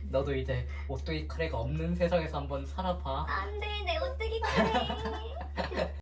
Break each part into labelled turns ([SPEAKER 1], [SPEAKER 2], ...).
[SPEAKER 1] 너도 이제 오뚜기 카레가 없는 세상에서 한번 살아봐.
[SPEAKER 2] 안 돼, 내 오뚜기 카레.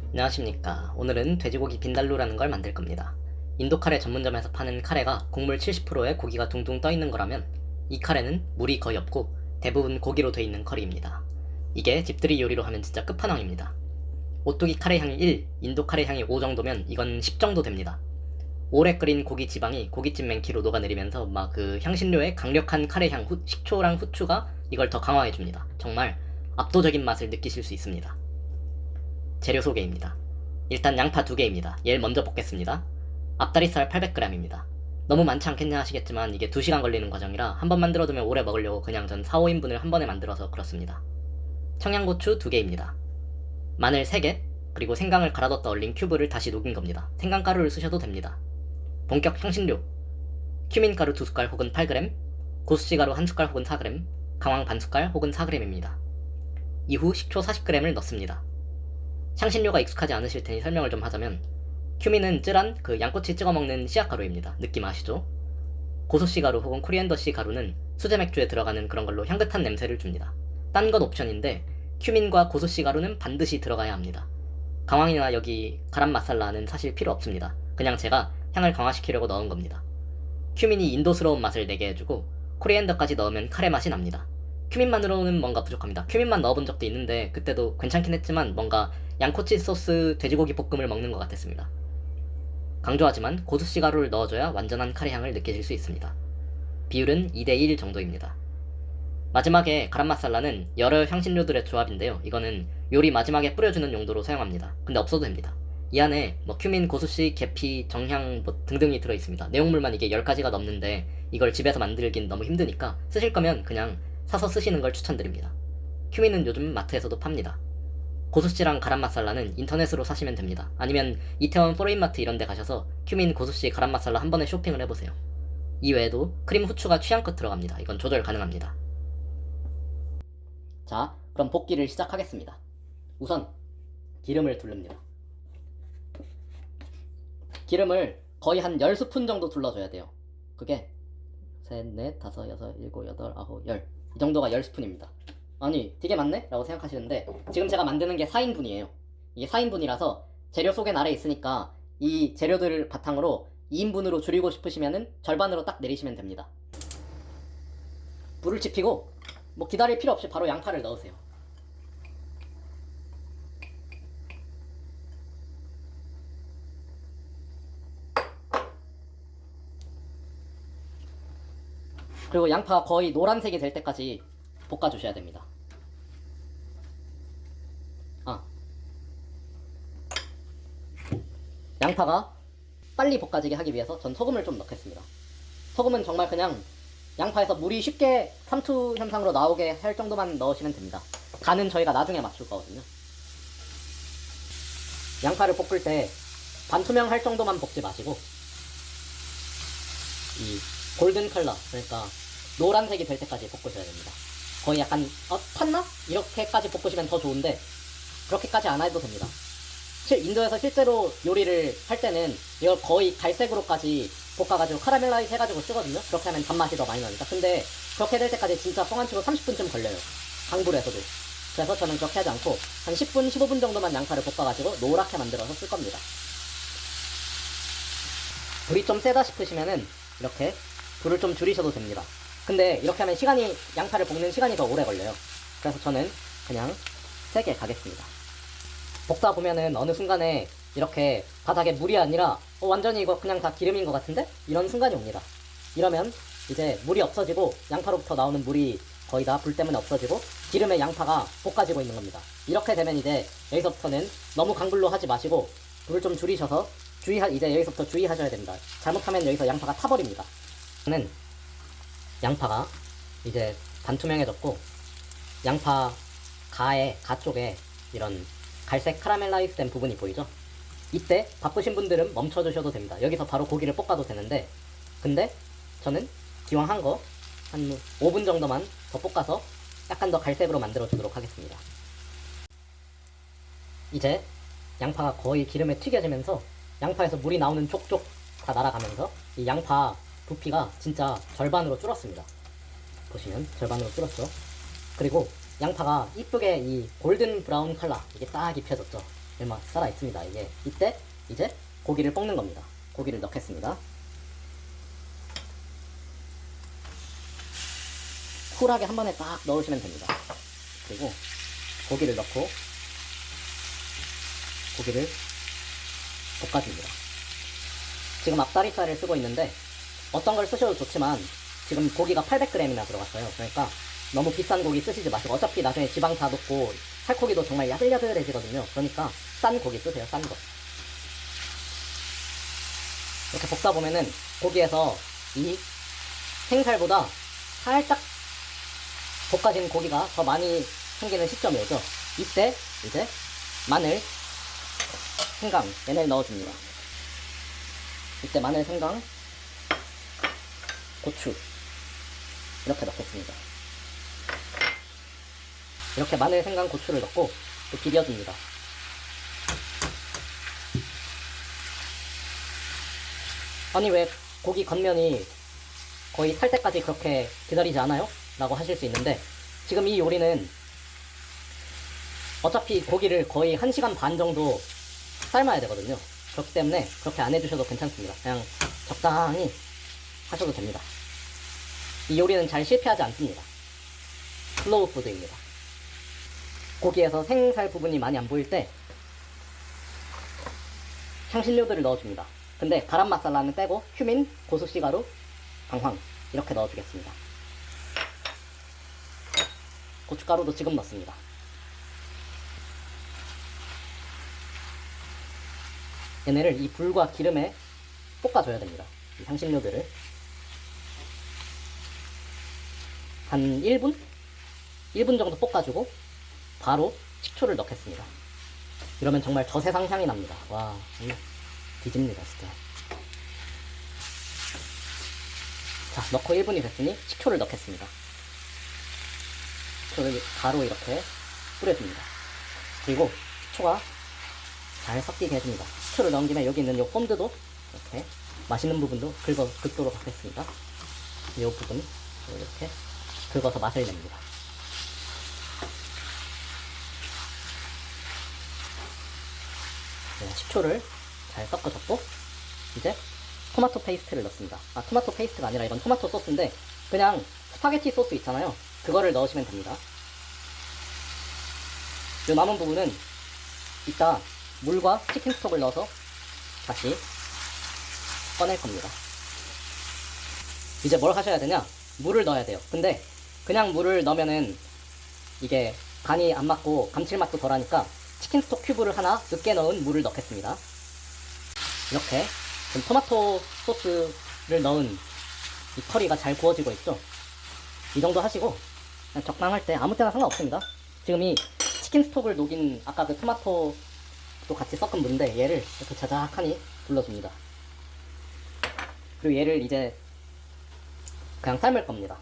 [SPEAKER 1] 안녕하십니까. 오늘은 돼지고기 빈달로라는 걸 만들 겁니다. 인도 카레 전문점에서 파는 카레가 곡물 70%에 고기가 둥둥 떠 있는 거라면 이 카레는 물이 거의 없고 대부분 고기로 돼 있는 커리입니다. 이게 집들이 요리로 하면 진짜 끝판왕입니다. 오뚜기 카레 향이 1, 인도 카레 향이 5 정도면 이건 10 정도 됩니다. 오래 끓인 고기 지방이 고깃집 맹키로 녹아내리면서 막 그 향신료의 강력한 카레 향, 식초랑 후추가 이걸 더 강화해줍니다. 정말 압도적인 맛을 느끼실 수 있습니다. 재료 소개입니다. 일단 양파 2개입니다. 얘를 먼저 볶겠습니다. 앞다리살 800g입니다. 너무 많지 않겠냐 하시겠지만 이게 2시간 걸리는 과정이라 한 번 만들어두면 오래 먹으려고 그냥 전 4, 5인분을 한 번에 만들어서 그렇습니다. 청양고추 2개입니다. 마늘 3개, 그리고 생강을 갈아뒀다 얼린 큐브를 다시 녹인 겁니다. 생강가루를 쓰셔도 됩니다. 본격 향신료 큐민가루 2숟갈 혹은 8g, 고수지가루 1숟갈 혹은 4g, 강황 반숟갈 혹은 4g입니다. 이후 식초 40g을 넣습니다. 향신료가 익숙하지 않으실 테니 설명을 좀 하자면 큐민은 쯔란 그 양꼬치 찍어 먹는 씨앗가루입니다. 느낌 아시죠? 고소씨 가루 혹은 코리앤더씨 가루는 수제 맥주에 들어가는 그런 걸로 향긋한 냄새를 줍니다. 딴 건 옵션인데 큐민과 고소씨 가루는 반드시 들어가야 합니다. 강황이나 여기 가람 마살라는 사실 필요 없습니다. 그냥 제가 향을 강화시키려고 넣은 겁니다. 큐민이 인도스러운 맛을 내게 해주고 코리앤더까지 넣으면 카레 맛이 납니다. 큐민만으로는 뭔가 부족합니다. 큐민만 넣어본 적도 있는데 그때도 괜찮긴 했지만 뭔가 양꼬치 소스 돼지고기 볶음을 먹는 것 같았습니다. 강조하지만 고수씨 가루를 넣어줘야 완전한 카레 향을 느끼실 수 있습니다. 비율은 2대1 정도입니다. 마지막에 가람마살라는 여러 향신료들의 조합인데요. 이거는 요리 마지막에 뿌려주는 용도로 사용합니다. 근데 없어도 됩니다. 이 안에 뭐 큐민, 고수씨, 계피, 정향 뭐 등등이 들어있습니다. 내용물만 이게 10가지가 넘는데 이걸 집에서 만들긴 너무 힘드니까 쓰실 거면 그냥 사서 쓰시는 걸 추천드립니다. 큐민은 요즘 마트에서도 팝니다. 고수씨랑 가람마살라는 인터넷으로 사시면 됩니다. 아니면 이태원 포레인마트 이런 데 가셔서 큐민, 고수씨, 가람마살라 한 번에 쇼핑을 해보세요. 이 외에도 크림, 후추가 취향껏 들어갑니다. 이건 조절 가능합니다. 자, 그럼 볶기를 시작하겠습니다. 우선 기름을 두릅니다. 기름을 거의 한 10스푼 정도 둘러줘야 돼요. 그게 셋, 넷, 다섯, 여섯, 일곱, 여덟, 아홉, 열. 이 정도가 10스푼입니다. 아니 되게 많네? 라고 생각하시는데 지금 제가 만드는 게 4인분이에요. 이게 4인분이라서 재료 속에 아래 있으니까 이 재료들을 바탕으로 2인분으로 줄이고 싶으시면은 절반으로 딱 내리시면 됩니다. 불을 지피고 뭐 기다릴 필요 없이 바로 양파를 넣으세요. 그리고 양파가 거의 노란색이 될 때까지 볶아주셔야 됩니다. 양파가 빨리 볶아지게 하기 위해서 전 소금을 좀 넣겠습니다. 소금은 정말 그냥 양파에서 물이 쉽게 삼투 현상으로 나오게 할 정도만 넣으시면 됩니다. 간은 저희가 나중에 맞출 거거든요. 양파를 볶을 때 반투명 할 정도만 볶지 마시고 이 골든 컬러, 그러니까 노란색이 될 때까지 볶으셔야 됩니다. 거의 약간 탔나? 이렇게까지 볶으시면 더 좋은데 그렇게까지 안 해도 됩니다. 인도에서 실제로 요리를 할 때는 이걸 거의 갈색으로까지 볶아가지고 카라멜라이즈 해가지고 쓰거든요. 그렇게 하면 단맛이 더 많이 나니까. 근데 그렇게 될 때까지 진짜 뻥안치고 30분쯤 걸려요. 강불에서도. 그래서 저는 그렇게 하지 않고 한 10분, 15분 정도만 양파를 볶아가지고 노랗게 만들어서 쓸 겁니다. 불이 좀 세다 싶으시면은 이렇게 불을 좀 줄이셔도 됩니다. 근데 이렇게 하면 양파를 볶는 시간이 더 오래 걸려요. 그래서 저는 그냥 세게 가겠습니다. 볶다 보면은 어느 순간에 이렇게 바닥에 물이 아니라 완전히 이거 그냥 다 기름인 것 같은데? 이런 순간이 옵니다. 이러면 이제 물이 없어지고 양파로부터 나오는 물이 거의 다 불 때문에 없어지고 기름에 양파가 볶아지고 있는 겁니다. 이렇게 되면 이제 여기서부터는 너무 강불로 하지 마시고 불을 좀 줄이셔서 이제 여기서부터 주의하셔야 됩니다. 잘못하면 여기서 양파가 타버립니다. 저는 양파가 이제 반투명해졌고 양파 가 쪽에 이런 갈색 카라멜라이즈 된 부분이 보이죠? 이때 바쁘신 분들은 멈춰주셔도 됩니다. 여기서 바로 고기를 볶아도 되는데 근데 저는 기왕 한 거 한 5분 정도만 더 볶아서 약간 더 갈색으로 만들어 주도록 하겠습니다. 이제 양파가 거의 기름에 튀겨지면서 양파에서 물이 나오는 촉촉 다 날아가면서 이 양파 부피가 진짜 절반으로 줄었습니다. 보시면 절반으로 줄었죠. 그리고 양파가 이쁘게 이 골든 브라운 컬러 이게 딱 입혀졌죠. 얼마 살아 있습니다. 이게 이때 이제 고기를 볶는 겁니다. 고기를 넣겠습니다. 쿨하게 한 번에 딱 넣으시면 됩니다. 그리고 고기를 넣고 고기를 볶아줍니다. 지금 앞다리살을 쓰고 있는데 어떤 걸 쓰셔도 좋지만 지금 고기가 800g이나 들어갔어요. 그러니까 너무 비싼 고기 쓰시지 마시고 어차피 나중에 지방 다 녹고 살코기도 정말 야들야들해지거든요. 그러니까 싼 고기 쓰세요. 싼 거. 이렇게 볶다 보면은 고기에서 이 생살보다 살짝 볶아진 고기가 더 많이 생기는 시점이 오죠. 이때 이제 마늘, 생강 얘네를 넣어줍니다. 이때 마늘, 생강, 고추 이렇게 넣겠습니다. 이렇게 마늘, 생강, 고추를 넣고 또 비벼줍니다. 아니 왜 고기 겉면이 거의 탈 때까지 그렇게 기다리지 않아요? 라고 하실 수 있는데 지금 이 요리는 어차피 고기를 거의 1시간 반 정도 삶아야 되거든요. 그렇기 때문에 그렇게 안 해주셔도 괜찮습니다. 그냥 적당히 하셔도 됩니다. 이 요리는 잘 실패하지 않습니다. 슬로우 푸드입니다. 고기에서 생살 부분이 많이 안 보일 때 향신료들을 넣어줍니다. 근데 가람 마살라는 빼고 휴민, 고수씨가루, 방황 이렇게 넣어주겠습니다. 고춧가루도 지금 넣습니다. 얘네를 이 불과 기름에 볶아줘야 됩니다. 이 향신료들을 한 1분? 1분 정도 볶아주고 바로 식초를 넣겠습니다. 이러면 정말 저세상 향이 납니다. 와, 뒤집니다 진짜. 자, 넣고 1분이 됐으니 식초를 넣겠습니다. 식초를 바로 이렇게 뿌려줍니다. 그리고 식초가 잘 섞이게 해줍니다. 식초를 넣은 김에 여기 있는 요 폼드도 이렇게 맛있는 부분도 긁도록 하겠습니다. 이 부분 이렇게 긁어서 맛을 냅니다. 네, 식초를 잘 섞어줬고 이제 토마토 페이스트를 넣습니다. 아, 토마토 페이스트가 아니라 이건 토마토 소스인데 그냥 스파게티 소스 있잖아요. 그거를 넣으시면 됩니다. 이 남은 부분은 이따 물과 치킨 스톡을 넣어서 다시 꺼낼 겁니다. 이제 뭘 하셔야 되냐? 물을 넣어야 돼요. 근데 그냥 물을 넣으면은 이게 간이 안 맞고 감칠맛도 덜하니까 치킨 스톡 큐브를 하나 늦게 넣은 물을 넣겠습니다. 이렇게 지금 토마토 소스를 넣은 이 커리가 잘 구워지고 있죠? 이 정도 하시고 그냥 적당할 때 아무 때나 상관없습니다. 지금 이 치킨 스톡을 녹인 아까 그 토마토도 같이 섞은 물인데 얘를 이렇게 자작하니 불러줍니다. 그리고 얘를 이제 그냥 삶을 겁니다.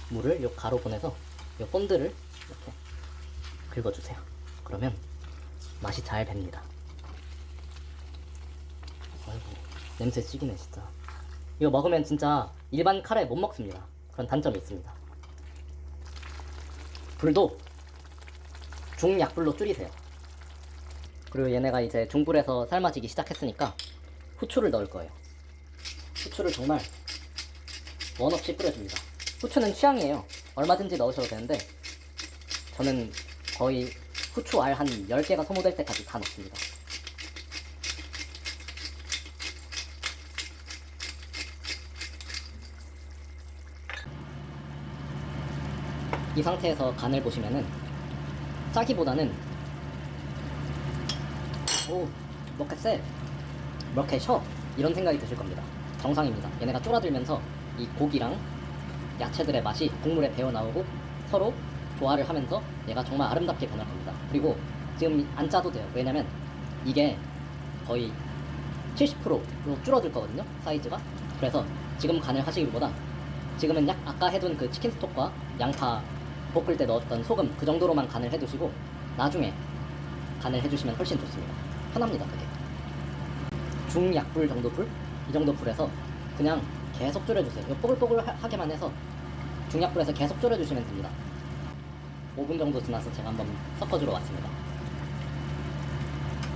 [SPEAKER 1] 물을 요 가로 보내서 요 본드를 이렇게 긁어주세요. 그러면 맛이 잘 뱄니다. 아이고, 냄새 찍이네 진짜. 이거 먹으면 진짜 일반 카레 못 먹습니다. 그런 단점이 있습니다. 불도 중약불로 줄이세요. 그리고 얘네가 이제 중불에서 삶아지기 시작했으니까 후추를 넣을 거예요. 후추를 정말 원 없이 뿌려줍니다. 후추는 취향이에요. 얼마든지 넣으셔도 되는데 저는 거의 후추 알 한 10개가 소모될 때까지 다 넣습니다. 이 상태에서 간을 보시면은 짜기보다는 오, 뭐 이렇게 세? 뭐 이렇게 셔? 이런 생각이 드실 겁니다. 정상입니다. 얘네가 쫄아들면서 이 고기랑 야채들의 맛이 국물에 배어나오고 서로 조화를 하면서 얘가 정말 아름답게 변할 겁니다. 그리고 지금 안 짜도 돼요. 왜냐면 이게 거의 70%로 줄어들 거거든요, 사이즈가. 그래서 지금 간을 하시기보다 지금은 약 아까 해둔 그 치킨 스톡과 양파 볶을 때 넣었던 소금 그 정도로만 간을 해두시고 나중에 간을 해주시면 훨씬 좋습니다. 편합니다, 그게. 중약불 정도 불? 이 정도 불에서 그냥 계속 졸여주세요. 이거 뽀글뽀글하게만 해서 중약불에서 계속 졸여주시면 됩니다. 5분 정도 지나서 제가 한번 섞어주러 왔습니다.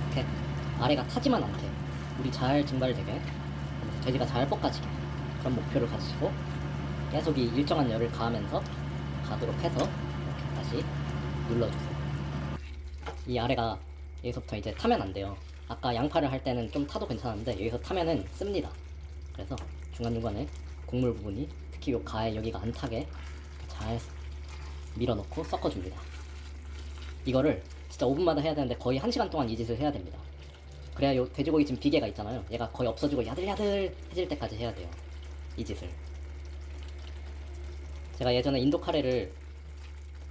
[SPEAKER 1] 이렇게 아래가 타지만 않게 물이 잘 증발되게 돼지가 잘 볶아지게 그런 목표를 가지시고 계속 이 일정한 열을 가하면서 가도록 해서 이렇게 다시 눌러주세요. 이 아래가 여기서부터 이제 타면 안 돼요. 아까 양파를 할 때는 좀 타도 괜찮은데 여기서 타면은 씁니다. 그래서 중간중간에 곡물 부분이 특히 요 가에 여기가 안 타게 잘 밀어넣고 섞어줍니다. 이거를 진짜 5분마다 해야 되는데 거의 1시간 동안 이 짓을 해야 됩니다. 그래야 요 돼지고기 지금 비계가 있잖아요. 얘가 거의 없어지고 야들야들해질 때까지 해야 돼요. 이 짓을. 제가 예전에 인도 카레를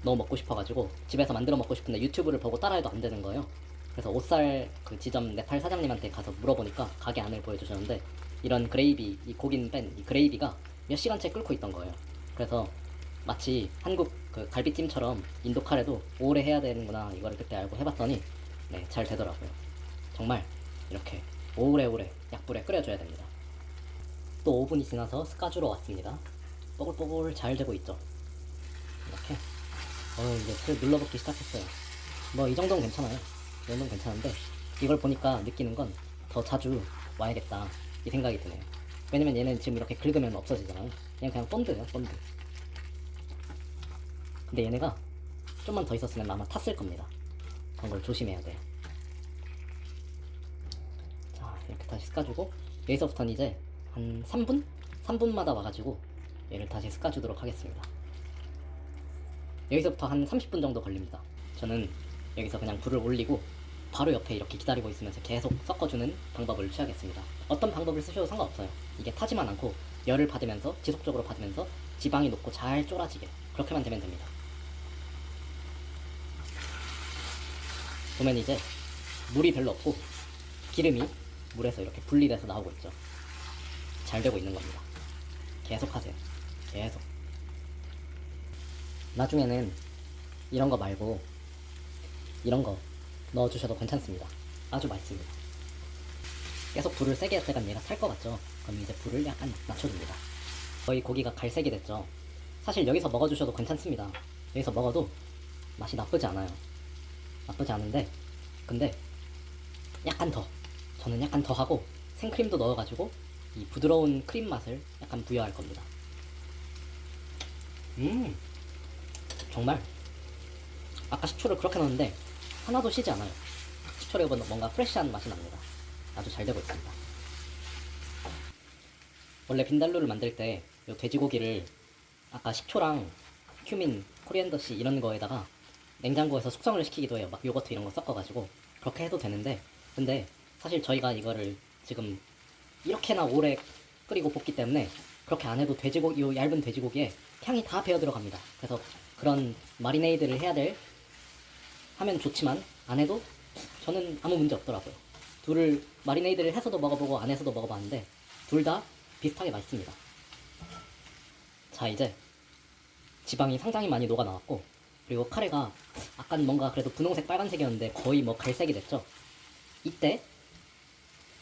[SPEAKER 1] 너무 먹고 싶어가지고 집에서 만들어 먹고 싶은데 유튜브를 보고 따라해도 안 되는 거예요. 그래서 옷살 그 지점 네팔 사장님한테 가서 물어보니까 가게 안을 보여주셨는데 이런 그레이비, 이 고긴 뺀 이 그레이비가 몇 시간째 끓고 있던 거예요. 그래서 마치 한국 그 갈비찜처럼 인도 카레도 오래 해야 되는구나 이거를 그때 알고 해봤더니 네, 잘 되더라고요. 정말 이렇게 오래오래 약불에 끓여줘야 됩니다. 또 5분이 지나서 스카주로 왔습니다. 뽀글뽀글 잘 되고 있죠. 이렇게 이제 슬 눌러붙기 시작했어요. 뭐 이 정도는 괜찮아요. 이 정도는 괜찮은데 이걸 보니까 느끼는 건 더 자주 와야겠다 이 생각이 드네요. 왜냐면 얘는 지금 이렇게 긁으면 없어지잖아요. 그냥 본드예요, 본드. 근데 얘네가 좀만 더 있었으면 아마 탔을 겁니다. 그런 걸 조심해야 돼요. 자, 이렇게 다시 섞어주고 여기서부터는 이제 한 3분? 3분마다 와가지고 얘를 다시 섞어주도록 하겠습니다. 여기서부터 한 30분 정도 걸립니다. 저는 여기서 그냥 불을 올리고 바로 옆에 이렇게 기다리고 있으면서 계속 섞어주는 방법을 취하겠습니다. 어떤 방법을 쓰셔도 상관없어요. 이게 타지만 않고 열을 받으면서 지속적으로 받으면서 지방이 녹고 잘 쫄아지게 그렇게만 되면 됩니다. 보면 이제 물이 별로 없고 기름이 물에서 이렇게 분리돼서 나오고 있죠. 잘 되고 있는 겁니다. 계속 하세요. 계속. 나중에는 이런 거 말고 이런 거 넣어주셔도 괜찮습니다. 아주 맛있습니다. 계속 불을 세게 했다간 얘가 탈 것 같죠? 그럼 이제 불을 약간 낮춰줍니다. 거의 고기가 갈색이 됐죠? 사실 여기서 먹어주셔도 괜찮습니다. 여기서 먹어도 맛이 나쁘지 않아요. 나쁘지 않은데 근데 약간 더 저는 약간 더 하고 생크림도 넣어가지고 이 부드러운 크림 맛을 약간 부여할 겁니다. 정말 아까 식초를 그렇게 넣었는데 하나도 시지 않아요. 식초를 뭔가 프레쉬한 맛이 납니다. 아주 잘 되고 있습니다. 원래 빈달루를 만들 때 이 돼지고기를 아까 식초랑 큐민, 코리앤더씨 이런 거에다가 냉장고에서 숙성을 시키기도 해요. 막 요거트 이런 거 섞어가지고 그렇게 해도 되는데 근데 사실 저희가 이거를 지금 이렇게나 오래 끓이고 볶기 때문에 그렇게 안 해도 돼지고기, 요 얇은 돼지고기에 향이 다 배어 들어갑니다. 그래서 그런 마리네이드를 하면 좋지만 안 해도 저는 아무 문제 없더라고요. 둘을 마리네이드를 해서도 먹어보고 안 해서도 먹어봤는데 둘 다 비슷하게 맛있습니다. 자, 이제 지방이 상당히 많이 녹아 나왔고 그리고 카레가 약간 뭔가 그래도 분홍색 빨간색이었는데 거의 뭐 갈색이 됐죠. 이때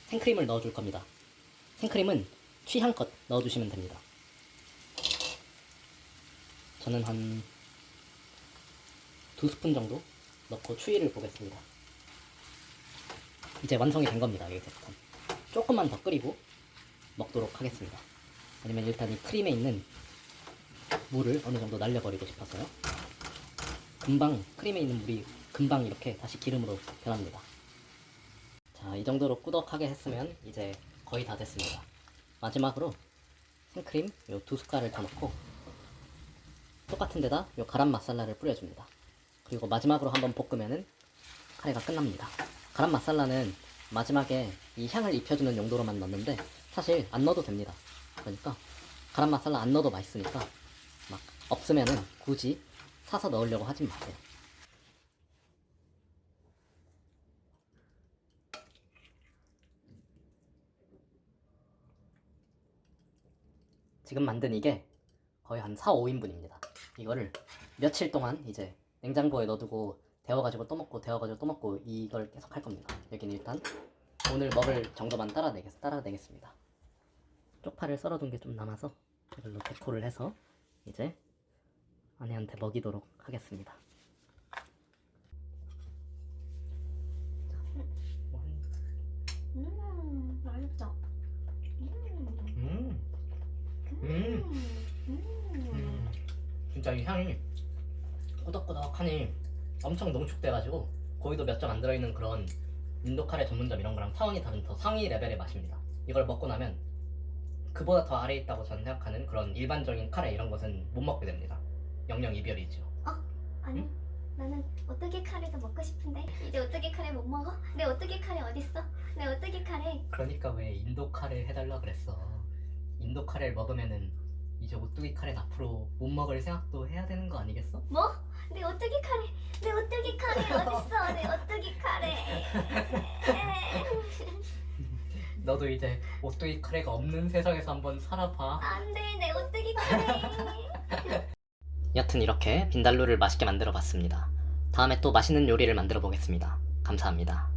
[SPEAKER 1] 생크림을 넣어줄 겁니다. 생크림은 취향껏 넣어주시면 됩니다. 저는 한 2스푼 정도 넣고 추위를 보겠습니다. 이제 완성이 된 겁니다. 여기서부터 조금만 더 끓이고 먹도록 하겠습니다. 왜냐면 일단 이 크림에 있는 물을 어느 정도 날려버리고 싶어서요. 금방 크림에 있는 물이 금방 이렇게 다시 기름으로 변합니다. 자, 이 정도로 꾸덕하게 했으면 이제 거의 다 됐습니다. 마지막으로 생크림 요 2숟갈을 더 넣고 똑같은 데다 요 가람 마살라를 뿌려줍니다. 그리고 마지막으로 한번 볶으면은 카레가 끝납니다. 가람 마살라는 마지막에 이 향을 입혀주는 용도로만 넣는데 사실 안 넣어도 됩니다. 그러니까 가람 마살라 안 넣어도 맛있으니까 막 없으면은 굳이 사서 넣으려고 하지 마세요. 지금 만든 이게 거의 한 4, 5인분입니다. 이거를 며칠 동안 이제 냉장고에 넣어두고 데워가지고 또 먹고 데워가지고 또 먹고 이걸 계속 할 겁니다. 여기는 일단 오늘 먹을 정도만 따라내겠습니다. 쪽파를 썰어둔 게 좀 남아서 이걸로 데코를 해서 이제 아내한테 먹이도록 하겠습니다.
[SPEAKER 2] 맛있다.
[SPEAKER 1] 진짜 이 향이 꾸덕꾸덕하니 엄청 농축돼가지고 고기도 몇 점 안 들어있는 그런 인도 카레 전문점 이런 거랑 차원이 다른 더 상위 레벨의 맛입니다. 이걸 먹고 나면 그보다 더 아래에 있다고 저는 생각하는 그런 일반적인 카레 이런 것은 못 먹게 됩니다. 영영 이별이죠.
[SPEAKER 2] 아니, 나는 오뚜기 카레도 먹고 싶은데 이제 오뚜기 카레 못 먹어? 내 오뚜기 카레 어딨어? 내 오뚜기 카레.
[SPEAKER 1] 그러니까 왜 인도 카레 해달라 그랬어. 인도 카레를 먹으면은 이제 오뚜기 카레는 앞으로 못 먹을 생각도 해야 되는 거 아니겠어?
[SPEAKER 2] 뭐? 내 오뚜기 카레. 내 오뚜기 카레 어딨어? 내 오뚜기 카레.
[SPEAKER 1] 너도 이제 오뚜기 카레가 없는 세상에서 한번 살아봐.
[SPEAKER 2] 안돼, 내 오뚜기 카레.
[SPEAKER 1] 여튼 이렇게 빈달로를 맛있게 만들어 봤습니다. 다음에 또 맛있는 요리를 만들어 보겠습니다. 감사합니다.